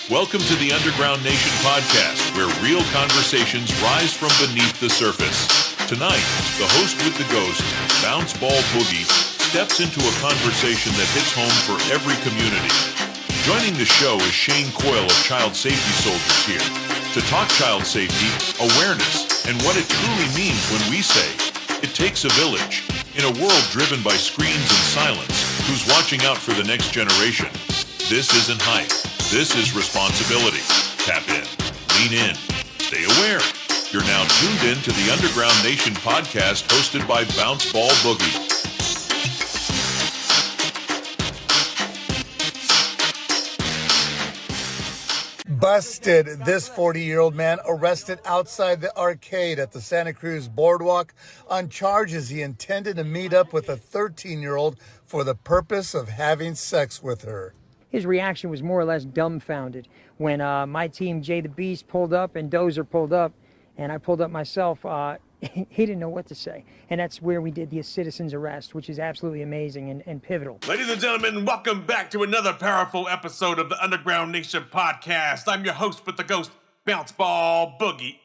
Welcome to the Underground Nation podcast, where real conversations rise from beneath the surface. Tonight, the host with the ghost, Bounce Ball Boogie, steps into a conversation that hits home for every community. Joining the show is Shane Coyle of Child Safety Soldiers here to talk child safety, awareness, and what it truly means when we say, it takes a village. In a world driven by screens and silence, who's watching out for the next generation? This isn't hype. This is responsibility. Tap in, lean in, stay aware. You're now tuned in to the Underground Nation podcast hosted by Bounce Ball Boogie. Busted. This 40-year-old man arrested outside the arcade at the Santa Cruz Boardwalk on charges he intended to meet up with a 13-year-old for the purpose of having sex with her. His reaction was more or less dumbfounded when my team, Jay the Beast, pulled up and Dozer pulled up, and I pulled up myself. He didn't know what to say. And that's where we did the citizen's arrest, which is absolutely amazing and pivotal. Ladies and gentlemen, welcome back to another powerful episode of the Underground Nation podcast. I'm your host with the ghost, Bounce Ball Boogie.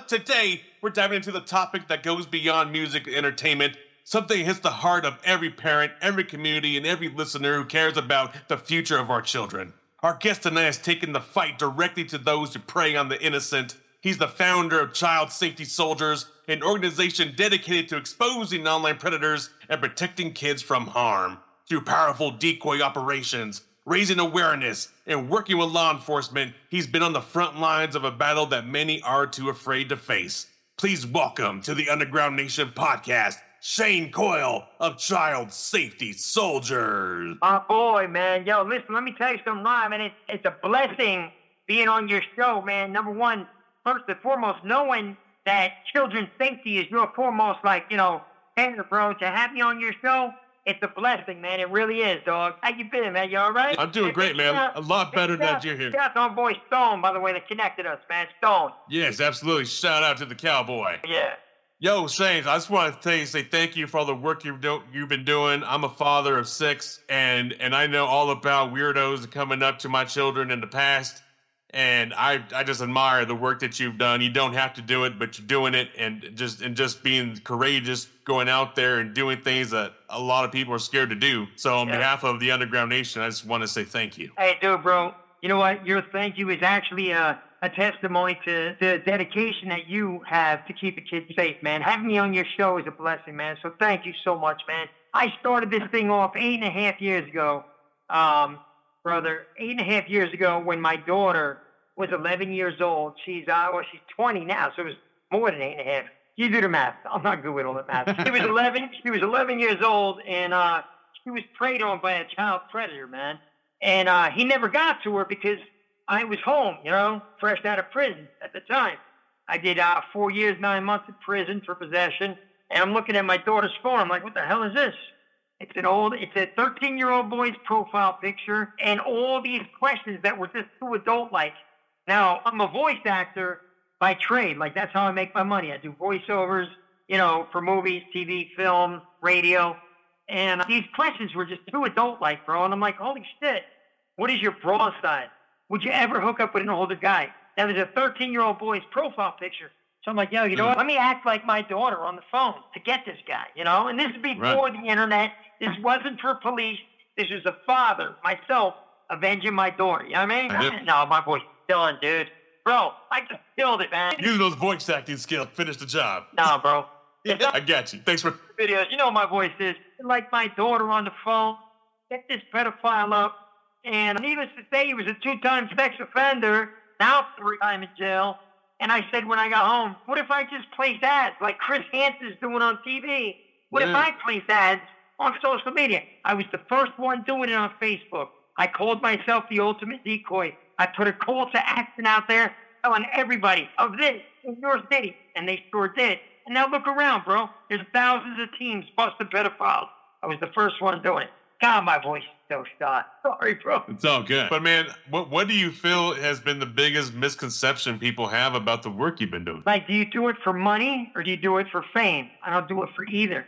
Today, we're diving into the topic that goes beyond music and entertainment. Something hits the heart of every parent, every community, and every listener who cares about the future of our children. Our guest tonight has taken the fight directly to those who prey on the innocent. He's the founder of Child Safety Soldiers, an organization dedicated to exposing online predators and protecting kids from harm. Through powerful decoy operations, raising awareness, and working with law enforcement, he's been on the front lines of a battle that many are too afraid to face. Please welcome to the Underground Nation podcast, Shane Coyle of Child Safety Soldiers. Oh, boy, man. Yo, listen, let me tell you something live, man. It's a blessing being on your show, man. Number one, first and foremost, knowing that children's safety is your foremost, standard, bro. To have me on your show, it's a blessing, man. It really is, dog. How you been, man? You all right? I'm doing great, man. A lot better that you're here. Shout out to our boy Stone, by the way, that connected us, man. Stone. Yes, absolutely. Shout out to the cowboy. Yeah. Yo, Shane, I just want to say thank you for all the work you've been doing. I'm a father of 6, and I know all about weirdos coming up to my children in the past, and I just admire the work that you've done. You don't have to do it, but you're doing it, and just being courageous, going out there and doing things that a lot of people are scared to do. So on behalf of the Underground Nation, I just want to say thank you. Hey, dude, bro. You know what? Your thank you is actually a testimony to the dedication that you have to keep the kids safe, man. Having me on your show is a blessing, man. So thank you so much, man. I started this thing off 8.5 years ago, brother. 8.5 years ago when my daughter was 11 years old. She's 20 now, so it was more than 8.5. You do the math. I'm not good with all the math. She was 11. She was 11 years old, and she was preyed on by a child predator, man. And he never got to her because I was home, fresh out of prison at the time. I did 4 years, 9 months in prison for possession. And I'm looking at my daughter's phone. I'm like, what the hell is this? It's a 13-year-old boy's profile picture and all these questions that were just too adult-like. Now, I'm a voice actor by trade. Like, that's how I make my money. I do voiceovers, for movies, TV, film, radio. And these questions were just too adult-like, bro. And I'm like, holy shit, what is your bra size? Would you ever hook up with an older guy? That was a 13-year-old boy's profile picture. So I'm like, yo, you know what? Let me act like my daughter on the phone to get this guy, And this is before the internet. This wasn't for police. This was a father, myself, avenging my daughter. You know what I mean? No, my boy's done, dude. Bro, I just killed it, man. Using those voice acting skills, finish the job. Nah, bro. Yeah, I got you. Thanks for videos. You know my voice is. Like my daughter on the phone, get this pedophile up. And needless to say, he was a 2-time sex offender, now 3 times in jail. And I said when I got home, what if I just place ads like Chris Hansen's doing on TV? What if I place ads on social media? I was the first one doing it on Facebook. I called myself the ultimate decoy. I put a call to action out there telling everybody of this in your city. And they sure did. And now look around, bro. There's thousands of teams busting pedophiles. I was the first one doing it. God, my voice is so shot. Sorry, bro. It's all good. But, man, what do you feel has been the biggest misconception people have about the work you've been doing? Like, do you do it for money or do you do it for fame? I don't do it for either.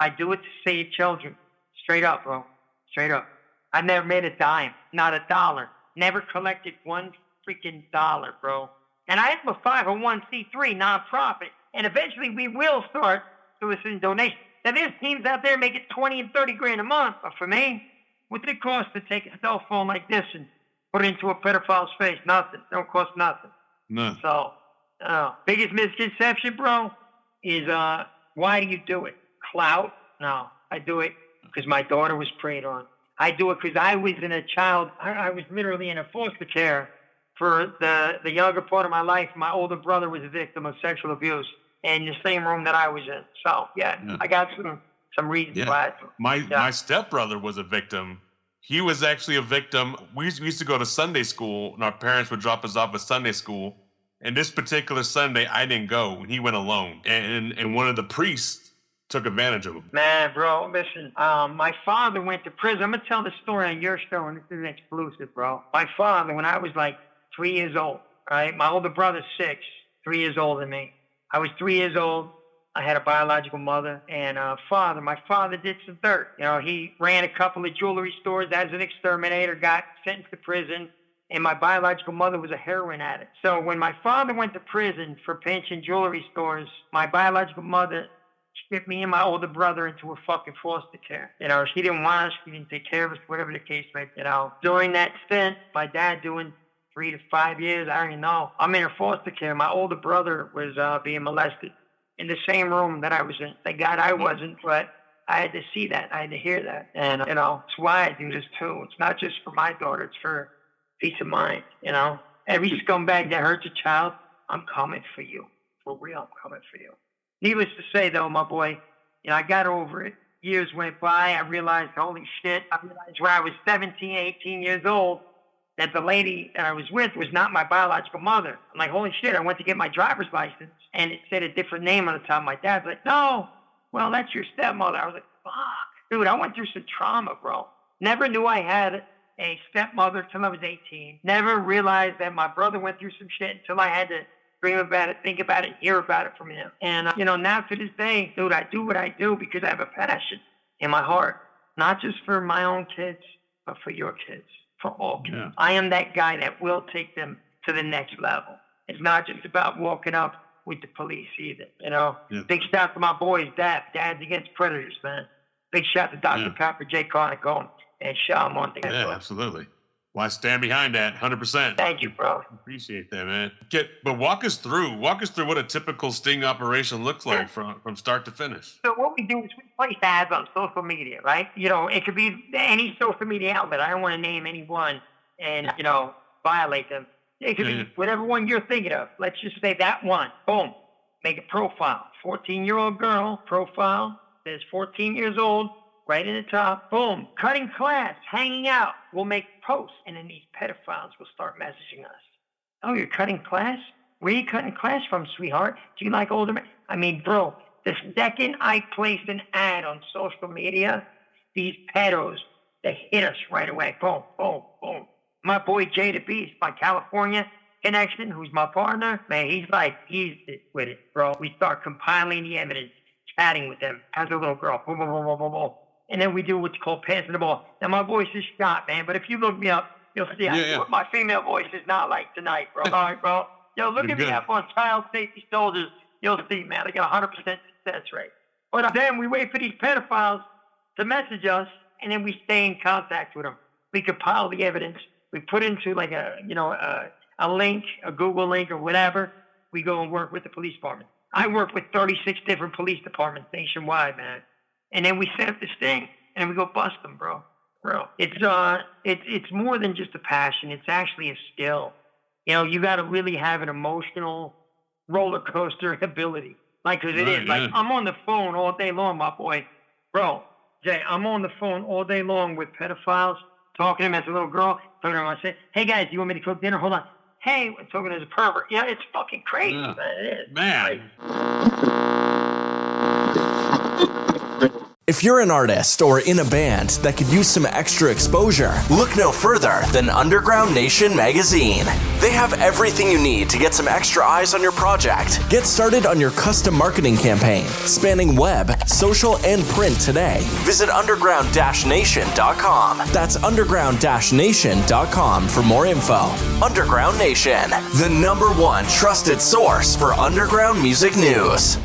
I do it to save children. Straight up, bro. Straight up. I've never made a dime, not a dollar. Never collected one freaking dollar, bro. And I have a 501c3 nonprofit, and eventually we will start soliciting donations. Now, there's teams out there making 20 and 30 grand a month, but for me, what did it cost to take a cell phone like this and put it into a pedophile's face? Nothing. Don't cost nothing. No. So, biggest misconception, bro, is why do you do it? Clout? No, I do it because my daughter was preyed on. I do it because I was I was literally in a foster care for the younger part of my life. My older brother was a victim of sexual abuse in the same room that I was in. So, yeah. I got some reasons why. My stepbrother was a victim. He was actually a victim. We used to go to Sunday school, and our parents would drop us off at Sunday school. And this particular Sunday, I didn't go, and he went alone. And one of the priests took advantage of him. Man, bro, listen. My father went to prison. I'm going to tell the story on your show, and this is exclusive, bro. My father, when I was like 3 years old, right? My older brother's 6, 3 years older than me. I was 3 years old. I had a biological mother and a father. My father did some dirt. You know, he ran a couple of jewelry stores as an exterminator, got sentenced to prison, and my biological mother was a heroin addict. So when my father went to prison for pinching jewelry stores, my biological mother stripped me and my older brother into a fucking foster care. You know, she didn't want us, she didn't take care of us, whatever the case may be. You know, during that stint, my dad doing 3 to 5 years, I don't even know. I'm in a foster care. My older brother was being molested in the same room that I was in. Thank God I wasn't, but I had to see that. I had to hear that. And, you know, it's why I do this too. It's not just for my daughter. It's for peace of mind, you know. Every scumbag that hurts a child, I'm coming for you. For real, I'm coming for you. Needless to say, though, my boy, you know, I got over it. Years went by. I realized, holy shit, I realized when I was 17, 18 years old, that the lady that I was with was not my biological mother. I'm like, holy shit, I went to get my driver's license, and it said a different name on the top. My dad's like, no, well, that's your stepmother. I was like, fuck. Dude, I went through some trauma, bro. Never knew I had a stepmother till I was 18. Never realized that my brother went through some shit until I had to dream about it, think about it, hear about it from him. And, you know, now to this day, dude, I do what I do because I have a passion in my heart, not just for my own kids, but for your kids. For all kids. Yeah. I am that guy that will take them to the next level. It's not just about walking up with the police either, you know. Yeah. Big shout to my boys, Dads Against Predators, man. Big shout to Dr. Pepper, Jay Carnicone, and Shaw Monte. Yeah, absolutely. Well, I stand behind that 100%. Thank you, bro. Appreciate that, man. But walk us through what a typical sting operation looks like from start to finish. So what we do is we place ads on social media, right? You know, it could be any social media outlet. I don't want to name any one and, you know, violate them. It could be whatever one you're thinking of. Let's just say that one. Boom. Make a profile. 14-year-old girl profile. Says 14 years old. Right in the top, boom, cutting class, hanging out. We'll make posts, and then these pedophiles will start messaging us. Oh, you're cutting class? Where are you cutting class from, sweetheart? Do you like older men? I mean, bro, the second I placed an ad on social media, these pedos, they hit us right away. Boom, boom, boom. My boy Jay the Beast, my California connection, who's my partner, man, he's with it, bro. We start compiling the evidence, chatting with them. How's a little girl? Boom, boom, boom, boom, boom, boom. And then we do what's called passing the ball. Now, my voice is shot, man, but if you look me up, you'll see what my female voice is not like tonight, bro. All right, bro? Yo, look at me up on Child Safety Soldiers. You'll see, man. I got 100% success rate. But then we wait for these pedophiles to message us, and then we stay in contact with them. We compile the evidence. We put into like a link, a Google link or whatever. We go and work with the police department. I work with 36 different police departments nationwide, man. And then we set up this thing, and we go bust them, bro. It's more than just a passion. It's actually a skill. You know, you got to really have an emotional roller coaster ability. Like, because it is. Like, I'm on the phone all day long, my boy. Bro, Jay, I'm on the phone all day long with pedophiles, talking to them as a little girl. Talking to them, I say, hey, guys, you want me to cook dinner? Hold on. Hey, I'm talking as a pervert. Yeah, it's fucking crazy, man. It is. Man. If you're an artist or in a band that could use some extra exposure, look no further than Underground Nation magazine. They have everything you need to get some extra eyes on your project. Get started on your custom marketing campaign, spanning web, social, and print today. Visit underground-nation.com. That's underground-nation.com for more info. Underground Nation, the #1 trusted source for underground music news.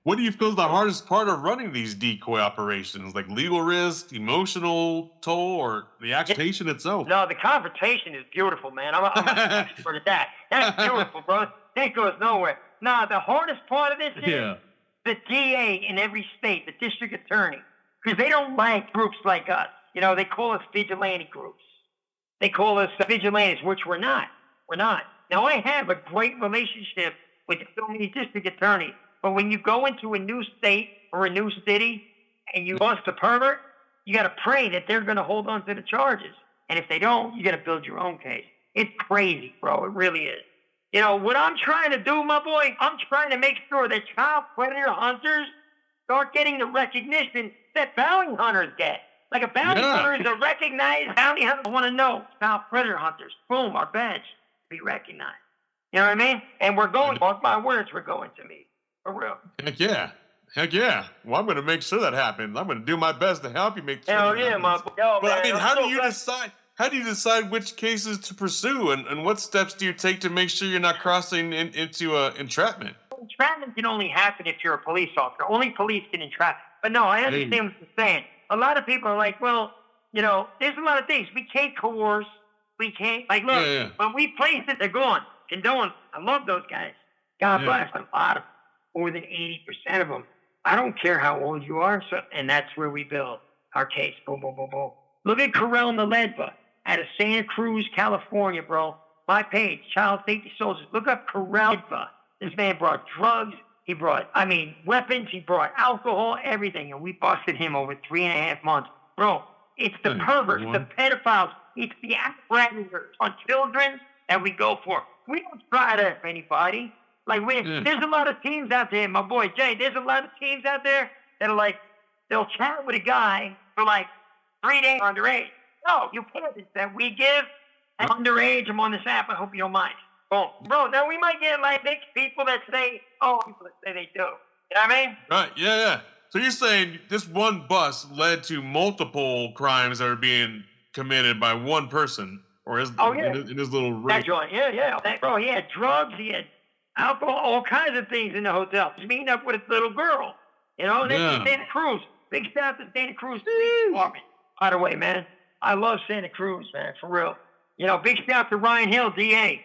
What do you feel is the hardest part of running these decoy operations? Like legal risk, emotional toll, or the agitation itself? No, the confrontation is beautiful, man. I'm an expert at that. That's beautiful, bro. That goes nowhere. No, the hardest part of this is the DA in every state, the district attorney, because they don't like groups like us. You know, they call us vigilante groups. They call us vigilantes, which we're not. We're not. Now, I have a great relationship with so many district attorneys. But when you go into a new state or a new city and you bust a pervert, you got to pray that they're going to hold on to the charges. And if they don't, you got to build your own case. It's crazy, bro. It really is. You know, what I'm trying to do, my boy, I'm trying to make sure that child predator hunters start getting the recognition that bounty hunters get. Like a bounty hunter is a recognized bounty hunter. I want to know child predator hunters. Boom, our badge be recognized. You know what I mean? And we're going, mark my words, we're going to meet. For real. Heck yeah. Heck yeah. Well, I'm going to make sure that happens. I'm going to do my best to help you make sure Hell that yeah, happens. my boy. Yo, But man, I mean, I'm how so do you glad- decide? How do you decide which cases to pursue, and what steps do you take to make sure you're not crossing into entrapment? Entrapment can only happen if you're a police officer. Only police can entrap. But no, I understand what you're saying. A lot of people are like, well, you know, there's a lot of things. We can't coerce. We can't, like, look, when we place it, they're gone. Condone. I love those guys. God bless. A lot of them. More than 80% of them. I don't care how old you are, and that's where we build our case. Boom, boom, boom, boom. Look at Corell Naledva out of Santa Cruz, California, bro. My page, Child Safety Soldiers. Look up Corell Naledva. This man brought drugs. He brought, weapons. He brought alcohol, everything. And we busted him over 3.5 months. Bro, it's the perverts, the pedophiles. It's the predators on children that we go for. We don't try to for anybody. Like, there's a lot of teams out there, my boy Jay, there's a lot of teams out there that are like, they'll chat with a guy for like 3 days underage. No, you can't. It's that we give. I'm underage, I'm on this app, I hope you don't mind. Boom. Bro, now we might get like big people that say, people that say they do. You know what I mean? Right, yeah. So you're saying this one bus led to multiple crimes that are being committed by one person, or in his little ring? That joint, yeah. Bro, he had drugs, he had alcohol, all kinds of things in the hotel. He's meeting up with a little girl, you know, and then Santa Cruz. Big shout out to Santa Cruz Police Department. By the way, man, I love Santa Cruz, man, for real. You know, big shout out to Ryan Hill, DA.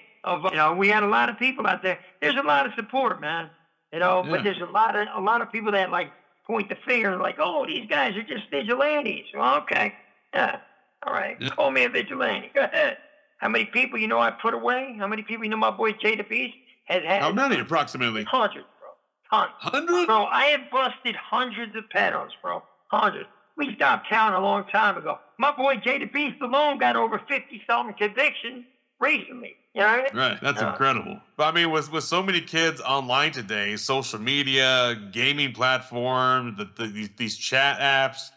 We had a lot of people out there. There's a lot of support, man. You know, but there's a lot of people that like point the finger like, oh, these guys are just vigilantes. Well, okay, yeah, all right. Call me a vigilante. Go ahead. How many people you know I put away? How many people you know my boy Jay the Beast has had? How many approximately? Hundreds, bro. Tons. Hundreds? Bro, I have busted hundreds of pedos, bro. Hundreds. We stopped counting a long time ago. My boy Jay the Beast alone got over 50-something convictions recently. You know what I mean? Right, that's incredible. But I mean, with so many kids online today, social media, gaming platforms, these chat apps,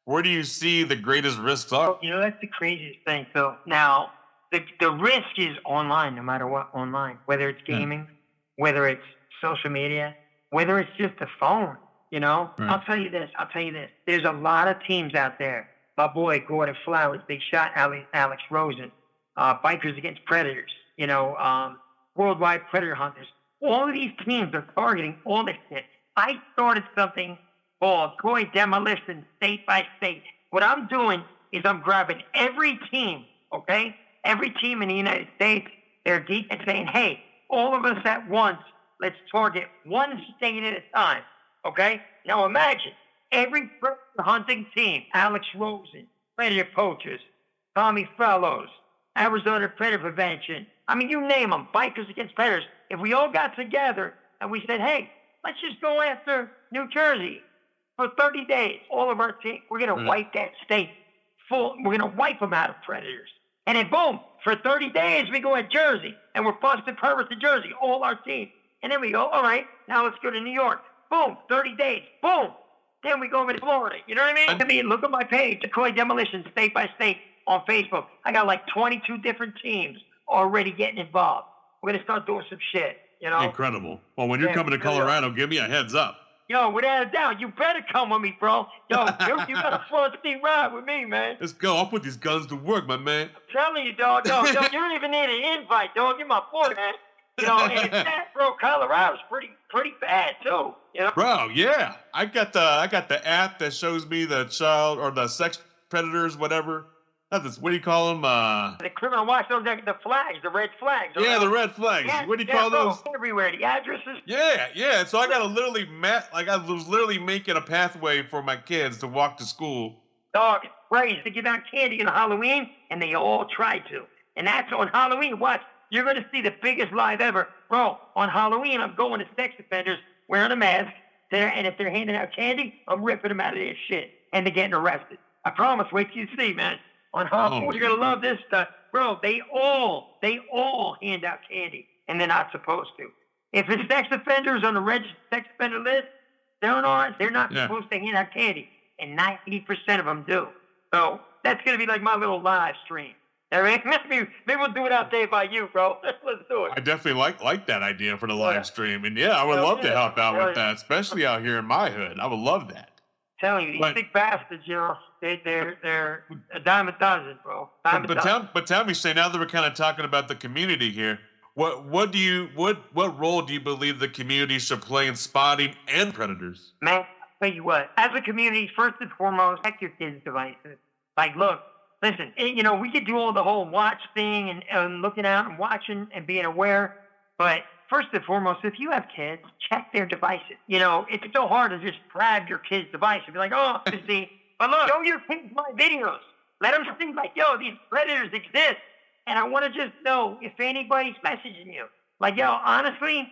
where do you see the greatest risks are? You know, that's the craziest thing. So now, the risk is online, no matter what, online. Whether it's gaming, whether it's social media, whether it's just a phone, you know? Right. I'll tell you this. There's a lot of teams out there. My boy, Gordon Flowers, Big Shot, Alex Rosen, Bikers Against Predators, you know, Worldwide Predator Hunters. All of these teams are targeting all this shit. I started something called Toy Demolition state by state. What I'm doing is I'm grabbing every team, okay? Every team in the United States, they're deep and saying, hey, all of us at once, let's target one state at a time, okay? Now imagine every predator hunting team, Alex Rosen, Predator Poachers, Tommy Fellows, Arizona Predator Prevention, I mean, you name them, Bikers Against Predators. If we all got together and we said, hey, let's just go after New Jersey for 30 days, all of our team, we're going to wipe that state full. We're going to wipe them out of predators. And then, boom, for 30 days, we go at Jersey, and we're busting perverts in Jersey, all our team. And then we go, all right, now let's go to New York. Boom, 30 days. Boom, Then we go over to Florida. You know what I mean? Look at my page, Decoy Demolition, state by state on Facebook. I got like 22 different teams already getting involved. We're going to start doing some shit, you know? Incredible. Well, when you're coming to Colorado, give me a heads up. Yo, without a doubt, you better come with me, bro. Yo, you got a front seat ride with me, man. Let's go. I'll put these guns to work, my man. I'm telling you, dog. Yo, you don't even need an invite, dog. You're my boy, man. You know, and that, bro, Colorado's pretty bad too. You know, bro. Yeah, I got the app that shows me the child or the sex predators, whatever. What do you call them? The criminal watch, those the flags, the red flags. Yeah, the red flags. Yeah, what do you call those? Everywhere, the addresses. Yeah. So I gotta literally I was literally making a pathway for my kids to walk to school. Dog, crazy to give out candy on Halloween, and they all tried to. And that's on Halloween. Watch. You're going to see the biggest live ever. Bro, on Halloween, I'm going to sex offenders wearing a mask, and if they're handing out candy, I'm ripping them out of their shit, and they're getting arrested. I promise. Wait till you see, man. On Halloween, you're going to love this stuff. Bro, they all hand out candy, and they're not supposed to. If it's sex offenders on the registered sex offender list, they're not supposed to hand out candy, and 90% of them do. So that's going to be like my little live stream. All right, maybe we'll do it out there by you, bro. Let's do it. I definitely like that idea for the live stream, and I would love to help out with that, especially out here in my hood. I would love that. Telling you, these big bastards, you know, they're a dime a dozen, bro. But tell me, Shane, now that we're kind of talking about the community here, what role do you believe the community should play in spotting and predators? Man, I'll tell you what, as a community, first and foremost, check your kids' devices. Like, look. Listen, you know, we could do all the whole watch thing and looking out and watching and being aware. But first and foremost, if you have kids, check their devices. You know, it's so hard to just grab your kid's device and be like, oh, see. But look, show your kids my videos. Let them see, like, yo, these predators exist. And I want to just know if anybody's messaging you. Like, yo, honestly,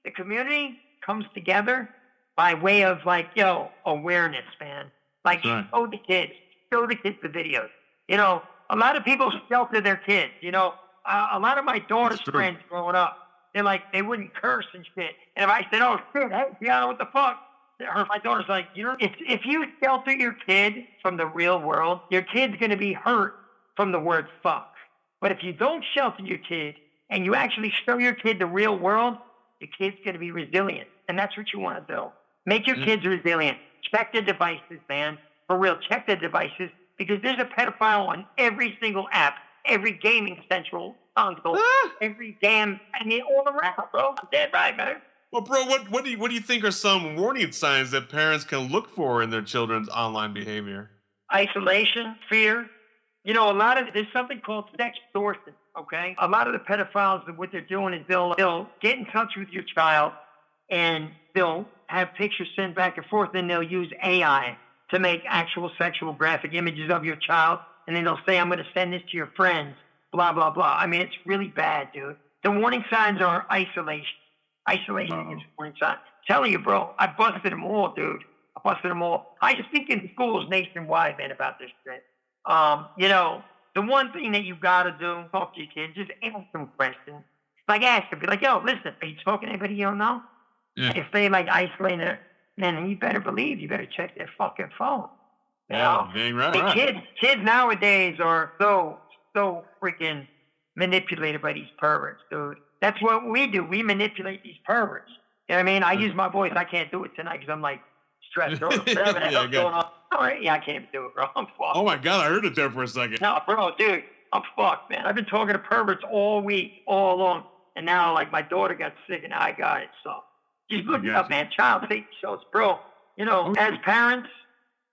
the community comes together by way of, like, yo, awareness, man. Like, show the kids the videos. You know, a lot of people shelter their kids. You know, a lot of my daughter's friends growing up, they wouldn't curse and shit. And if I said, oh, shit, hey, Gianna, what the fuck? My daughter's like, you know, if you shelter your kid from the real world, your kid's going to be hurt from the word fuck. But if you don't shelter your kid and you actually show your kid the real world, your kid's going to be resilient. And that's what you want to do. Make your kids resilient. Check their devices, man. For real, check their devices. Because there's a pedophile on every single app, every gaming central console, every damn, all around, bro. I'm dead right, man. Well, bro, what do you think are some warning signs that parents can look for in their children's online behavior? Isolation, fear. You know, there's something called sextortion, okay? A lot of the pedophiles, what they're doing is they'll get in touch with your child and they'll have pictures sent back and forth, and they'll use AI to make actual sexual graphic images of your child, and then they'll say, I'm going to send this to your friends, blah, blah, blah. I mean, it's really bad, dude. The warning signs are isolation. Isolation is a warning sign. I'm telling you, bro, I busted them all, dude. I busted them all. I speak in schools nationwide, man, about this shit. You know, the one thing that you got to do, talk to your kids, just ask them questions. Like, ask them, be like, yo, listen, are you talking to anybody you don't know? Yeah. If they, isolate it, man, you better check their fucking phone. You know? Dang right. Kids nowadays are so freaking manipulated by these perverts, dude. That's what we do. We manipulate these perverts. You know what I mean? I use my voice. I can't do it tonight because I'm stressed out. Whatever the hell's going on. All right, I can't do it, bro. I'm fucked. Oh my God, I heard it there for a second. No, bro, dude, I'm fucked, man. I've been talking to perverts all week, all along, and now my daughter got sick and I got it, so. Just look it up, man. Child safety shows, bro. You know, as parents,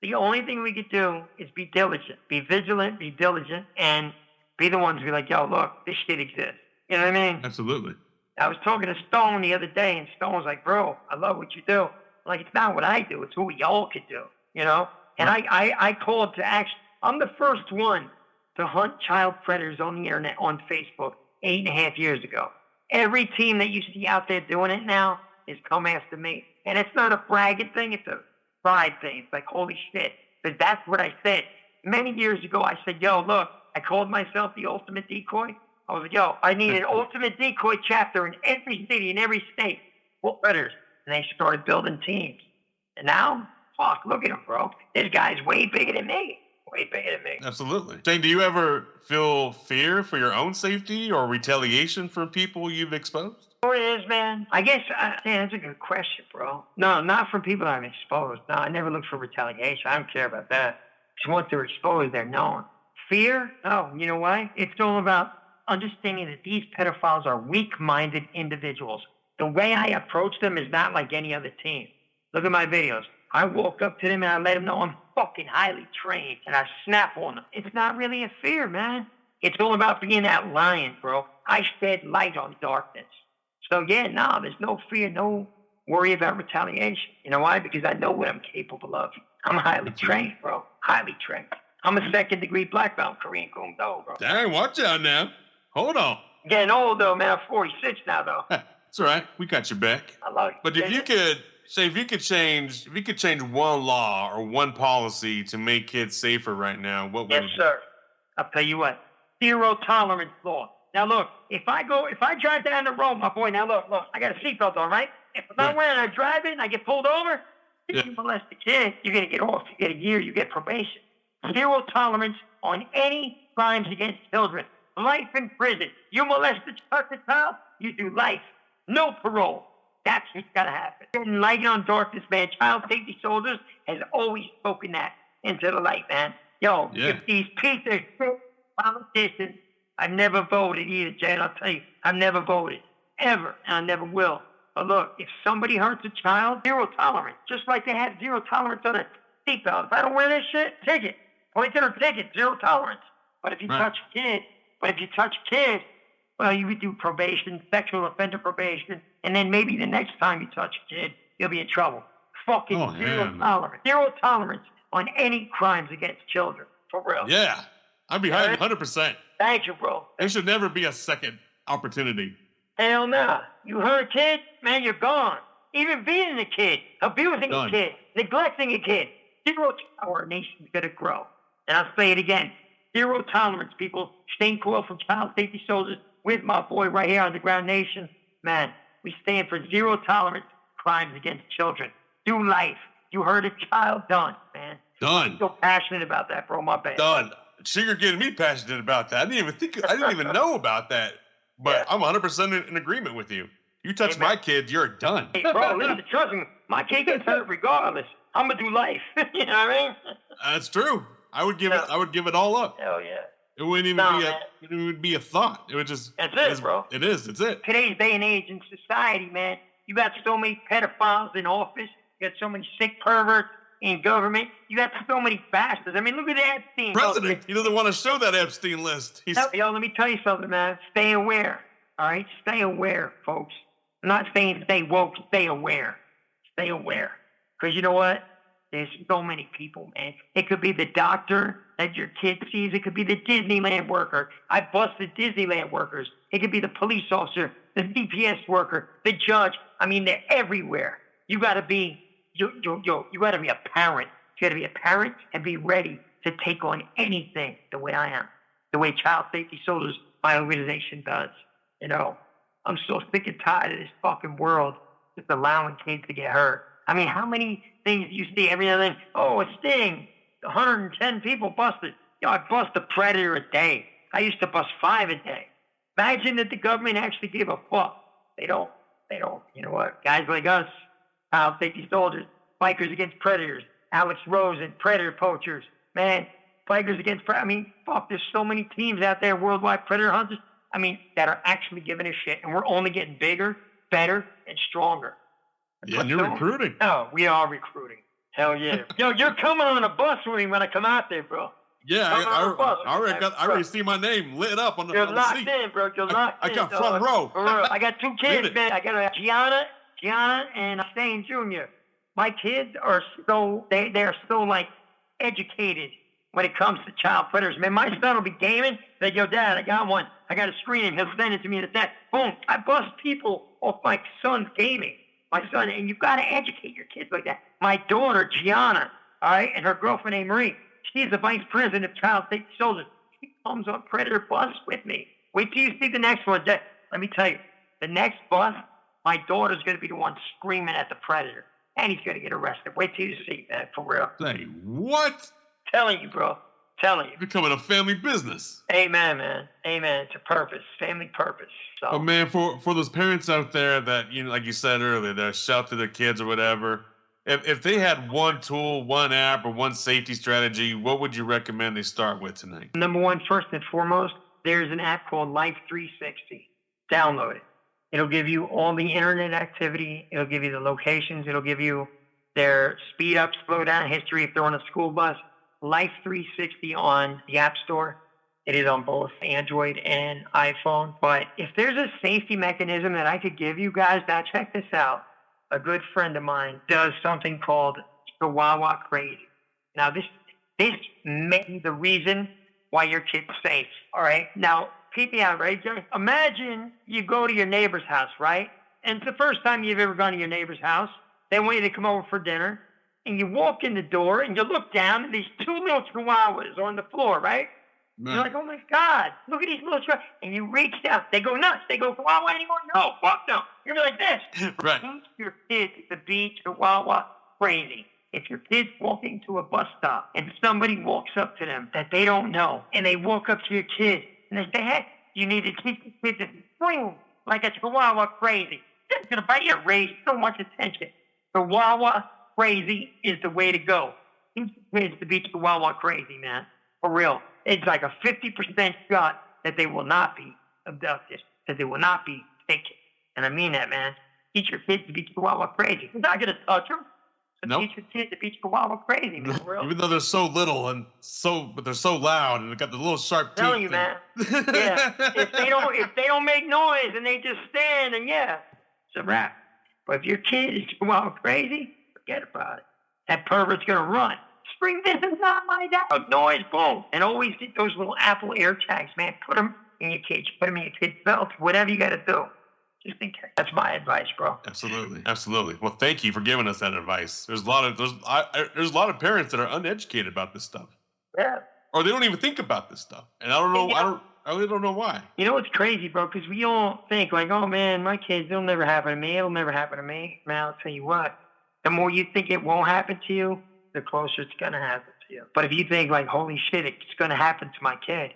the only thing we could do is be diligent, be vigilant, be diligent, and be the ones who be like, yo, look, this shit exists. You know what I mean? Absolutely. I was talking to Stone the other day, and Stone was like, bro, I love what you do. I'm like, it's not what I do. It's what we all could do, you know? And I called to action. I'm the first one to hunt child predators on the internet on Facebook 8.5 years ago. Every team that you see out there doing it now is come after me. And it's not a bragging thing, it's a pride thing. It's like, holy shit. Because that's what I said. Many years ago, I said, yo, look, I called myself the ultimate decoy. I was like, yo, I need an ultimate decoy chapter in every city, in every state. What predators? And they started building teams. And now, fuck, look at him, bro. This guy's way bigger than me. Way bigger than me. Absolutely. Shane, do you ever feel fear for your own safety or retaliation from people you've exposed? What it is, man? I guess, that's a good question, bro. No, not from people I'm exposed. No, I never look for retaliation. I don't care about that. Because once they're exposed, they're known. Fear? Oh, you know why? It's all about understanding that these pedophiles are weak-minded individuals. The way I approach them is not like any other team. Look at my videos. I walk up to them and I let them know I'm fucking highly trained, and I snap on them. It's not really a fear, man. It's all about being that lion, bro. I shed light on darkness. So yeah, no, there's no fear, no worry about retaliation. You know why? Because I know what I'm capable of. I'm highly trained, bro. Highly trained. I'm a second-degree black belt Korean Kung Do, bro. Dang, watch out now. Hold on. Getting old though, man. I'm 46 now, though. It's all right. We got your back. I love it. But if you could change one law or one policy to make kids safer right now, what would Yes, it be? sir. I'll tell you what. Zero tolerance law. Now look, if I drive down the road, my boy, now look, I got a seatbelt on, right? If I'm not wearing, I drive it and I get pulled over, if you molest a kid, you're gonna get off. You get a year, you get probation. Zero tolerance on any crimes against children. Life in prison. You molest a child, you do life. No parole. That's what's gotta happen. And light on darkness, man. Child Safety Soldiers has always spoken that into the light, man. Yo, if these pieces of shit politicians, I've never voted either, Jay. I'll tell you, I've never voted. Ever. And I never will. But look, if somebody hurts a child, zero tolerance. Just like they have zero tolerance on a seatbelt. If I don't wear this shit, ticket. Point to their ticket, zero tolerance. But if you touch a kid, well, you would do probation, sexual offender probation, and then maybe the next time you touch a kid, you'll be in trouble. Fucking zero tolerance. Zero tolerance on any crimes against children. For real. Yeah. I'd be 100%. Thank you, bro. There should never be a second opportunity. Hell no. You hurt a kid, man, you're gone. Even beating a kid, abusing a kid, neglecting a kid. Zero tolerance. Our nation's going to grow. And I'll say it again. Zero tolerance, people. Shane Coyle from Child Safety Soldiers with my boy right here on the Ground Nation. Man, we stand for zero tolerance crimes against children. Do life. You hurt a child, done, man. Done. I'm so passionate about that, bro. My bad. Done. So you're getting me passionate about that. I didn't even know about that. But I'm 100% in agreement with you. You touch my kid, you're done. Hey, bro, listen, trust me. My kid gets hurt regardless. I'm gonna do life. You know what I mean? That's true. I would give it all up. Hell yeah. It wouldn't even be a thought. It would just. That's it, bro. It is. It's it. Today's day and age in society, man, you got so many pedophiles in office. You got so many sick perverts in government. You got so many bastards. I mean, look at the Epstein. President. He doesn't want to show that Epstein list. Yo, let me tell you something, man. Stay aware. All right? Stay aware, folks. I'm not saying stay woke. Stay aware. Stay aware. Because you know what? There's so many people, man. It could be the doctor that your kid sees. It could be the Disneyland worker. I busted Disneyland workers. It could be the police officer, the CPS worker, the judge. I mean, they're everywhere. You got to be, you got to be a parent. You got to be a parent and be ready to take on anything the way I am, the way Child Safety Soldiers, my organization, does. You know, I'm so sick and tired of this fucking world just allowing kids to get hurt. I mean, how many things do you see every other thing? Oh, a sting. 110 people busted. Yo, I bust a predator a day. I used to bust 5 a day. Imagine that the government actually gave a fuck. They don't. You know what? Guys like us, Child Safety Soldiers, Bikers Against Predators, Alex Rosen, Predator Poachers, man, Bikers Against Predators. I mean, fuck, there's so many teams out there, worldwide predator hunters, I mean, that are actually giving a shit. And we're only getting bigger, better, and stronger. Yeah, and you're recruiting. Oh, we are recruiting. Hell yeah. Yo, you're coming on a bus with me when I come out there, bro. Yeah, I already see my name lit up on the You're locked seat. in, bro. You're locked in. I got front row. For real. I got 2 kids, man. I got Gianna and Shane Jr. My kids are they're so like educated when it comes to child predators. Man, my son will be gaming. Say, yo, Dad, I got one. I got to screen him. He'll send it to me to that. Boom. I bust people off my son's gaming. My son, and you've got to educate your kids like that. My daughter, Gianna, all right, and her girlfriend named Marie, she's the vice president of Child Safety Soldiers. She comes on Predator bus with me. Wait till you see the next one. Let me tell you, the next bus, my daughter's going to be the one screaming at the Predator. and he's gonna get arrested. Wait till you see, man, for real. Say what? Telling you, bro. Telling you. Becoming a family business. Amen, man. Amen. It's a purpose, family purpose. So, But man, for those parents out there that, like you said earlier, that shout to their kids or whatever, if they had one tool, one app, or one safety strategy, what would you recommend they start with tonight? number one, first and foremost, there's an app called Life 360. Download it. It'll give you all the internet activity. It'll give you the locations. It'll give you their speed up, slow down history if they're on a school bus. Life 360 on the App Store. It is on both Android and iPhone. But if there's a safety mechanism that I could give you guys, now check this out. A good friend of mine does something called Chihuahua Crazy. Now, this may be the reason why your kid's safe, all right? Now, peep me out, right, Joe? Imagine you go to your neighbor's house, right? And it's the first time you've ever gone to your neighbor's house. They want you to come over for dinner. And you walk in the door, and you look down, and these two little chihuahuas on the floor, right? Man. You're like, oh, my God, look at these little chihuahuas. And you reach down. They go nuts. They go, chihuahua anymore? No, fuck no. You're going to be like this. Right. Teach your kids to be chihuahua crazy. If your kid's walking to a bus stop, and somebody walks up to them that they don't know, and they walk up to your kid, and they say, hey, you need to teach the kid to swing like a chihuahua crazy. That's going to bite your raise so much attention. Chihuahua crazy is the way to go. Teach the kids to be chihuahua crazy, man. For real. It's like a 50% shot that they will not be abducted, that they will not be taken. And I mean that, man. Teach your kids to be chihuahua crazy. You're not going to touch them. So Nope. teach your kids to be chihuahua crazy, man. For real. Even though they're so little but they're so loud and they got the little sharp teeth. I'm telling you, man. Yeah. If they don't make noise and they just stand, and yeah, it's a wrap. But if your kid is chihuahua crazy, forget about it. That pervert's gonna run. Spring, this is not my dad. Noise, boom. And always get those little Apple AirTags, man. Put them in your kids. Put them in your kid's belt. Whatever you gotta do. Just in case. That's my advice, bro. Absolutely, absolutely. Well, thank you for giving us that advice. There's a lot of parents that are uneducated about this stuff, Yeah. or they don't even think about this stuff, and I don't know. I really don't know why. You know what's crazy, bro? Because we all think like, oh man, my kids, it'll never happen to me. It'll never happen to me. Man, I'll tell you what. The more you think it won't happen to you, the closer it's gonna happen to you. But if you think like, holy shit, it's gonna happen to my kid,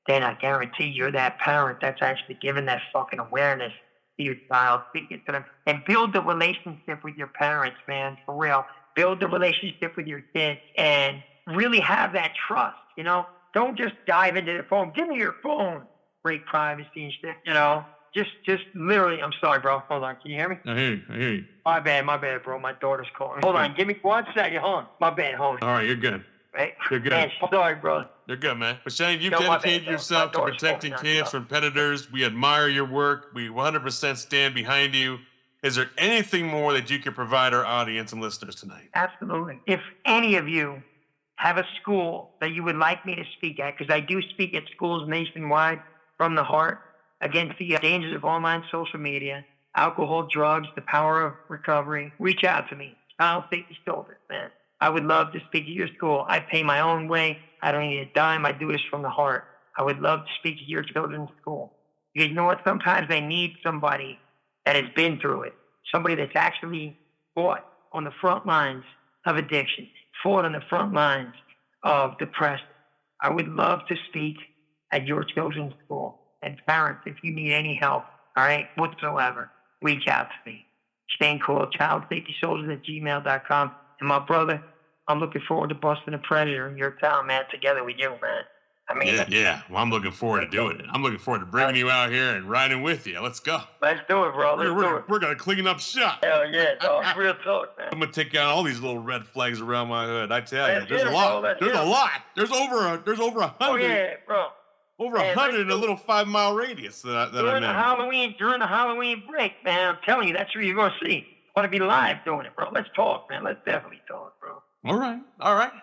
then I guarantee you're that parent that's actually giving that fucking awareness to your child, speaking to them, and build the relationship with your parents, man, for real. Build the relationship with your kids and really have that trust, you know? Don't just dive into the phone. Give me your phone. Break privacy and shit, you know? Just literally, I'm sorry, bro. Hold on. Can you hear me? I hear you. My bad, bro. My daughter's calling. Hold on. Give me 1 second. Hold on. My bad, homie. All right, you're good. Right? You're good. Man, sorry, bro. You're good, man. But Shane, you've No, my dedicated bad, bro. yourself My to daughter's protecting phone, kids yeah. from predators. We admire your work. We 100% stand behind you. Is there anything more that you can provide our audience and listeners tonight? Absolutely. If any of you have a school that you would like me to speak at, because I do speak at schools nationwide from the heart against the dangers of online social media, alcohol, drugs, the power of recovery, reach out to me. Child Safety Shoulders, man. I would love to speak at your school. I pay my own way. I don't need a dime. I do this from the heart. I would love to speak at your children's school. Because you know what? Sometimes they need somebody that has been through it. Somebody that's actually fought on the front lines of addiction, fought on the front lines of depression. I would love to speak at your children's school. And parents, if you need any help, all right, whatsoever, reach out to me. Shane Coyle, childsafetysoldiers@gmail.com. And my brother, I'm looking forward to busting a predator in your town, man, together with you, man. I mean, Yeah. Well, I'm looking forward to doing it. I'm looking forward to bringing you out here and riding with you. Let's go. let's do it, bro. Let's do it. We're going to clean up shop. Hell yeah, dog. Real talk, man. I'm going to take out all these little red flags around my hood. I tell you, Let's there's get a it, lot. bro. Let's There's get a it. lot. There's over 100. Oh, yeah, bro. Over Man, 100 in a let's do little 5-mile radius that I'm During in. the Halloween break, man, I'm telling you, that's where you're going to see. I want to be live doing it, bro. Let's talk, man. Let's definitely talk, bro. All right.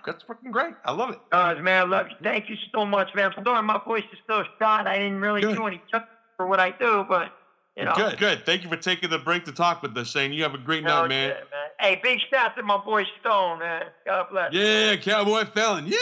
That's fucking great. I love it. Man, I love you. Thank you so much, man. I'm sorry my voice is still shot. I didn't really do any chuck for what I do, but, you know. Good. Thank you for taking the break to talk with us, Shane. You have a great night, Hell man. yeah, man. Hey, big shout to my boy Stone, man. God bless. Yeah, Cowboy Felon. Yeah.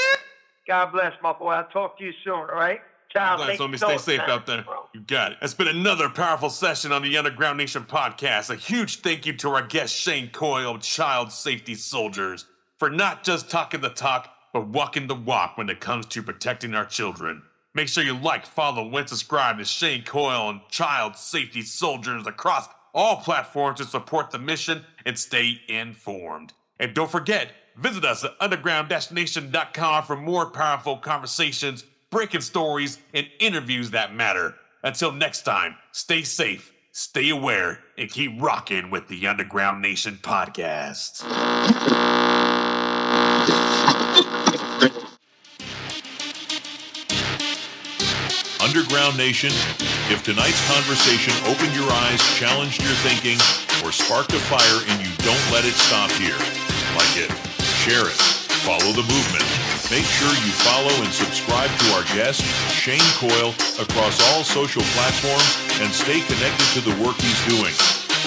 God bless, my boy. I'll talk to you soon, all right? Ciao. God bless, Thank you homie. so Stay much, safe man. out there. Bro. You got it. It's been another powerful session on the Underground Nation podcast. A huge thank you to our guest Shane Coyle of Child Safety Soldiers for not just talking the talk, but walking the walk when it comes to protecting our children. Make sure you like, follow, and subscribe to Shane Coyle and Child Safety Soldiers across all platforms to support the mission and stay informed. And don't forget, visit us at underground-nation.com for more powerful conversations, breaking stories, and interviews that matter. Until next time, stay safe, stay aware, and keep rocking with the Underground Nation podcast. Underground Nation, if tonight's conversation opened your eyes, challenged your thinking, or sparked a fire and you don't let it stop here, like it, share it, follow the movement. Make sure you follow and subscribe to our guest, Shane Coyle, across all social platforms and stay connected to the work he's doing.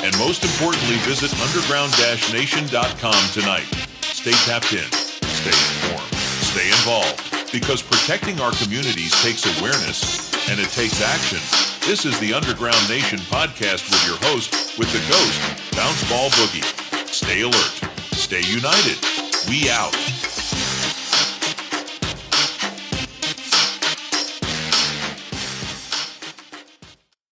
And most importantly, visit underground-nation.com tonight. Stay tapped in, stay informed, stay involved, because protecting our communities takes awareness and it takes action. This is the Underground Nation podcast with your host, with the ghost, Bounce Ball Boogie. Stay alert, stay united. We out.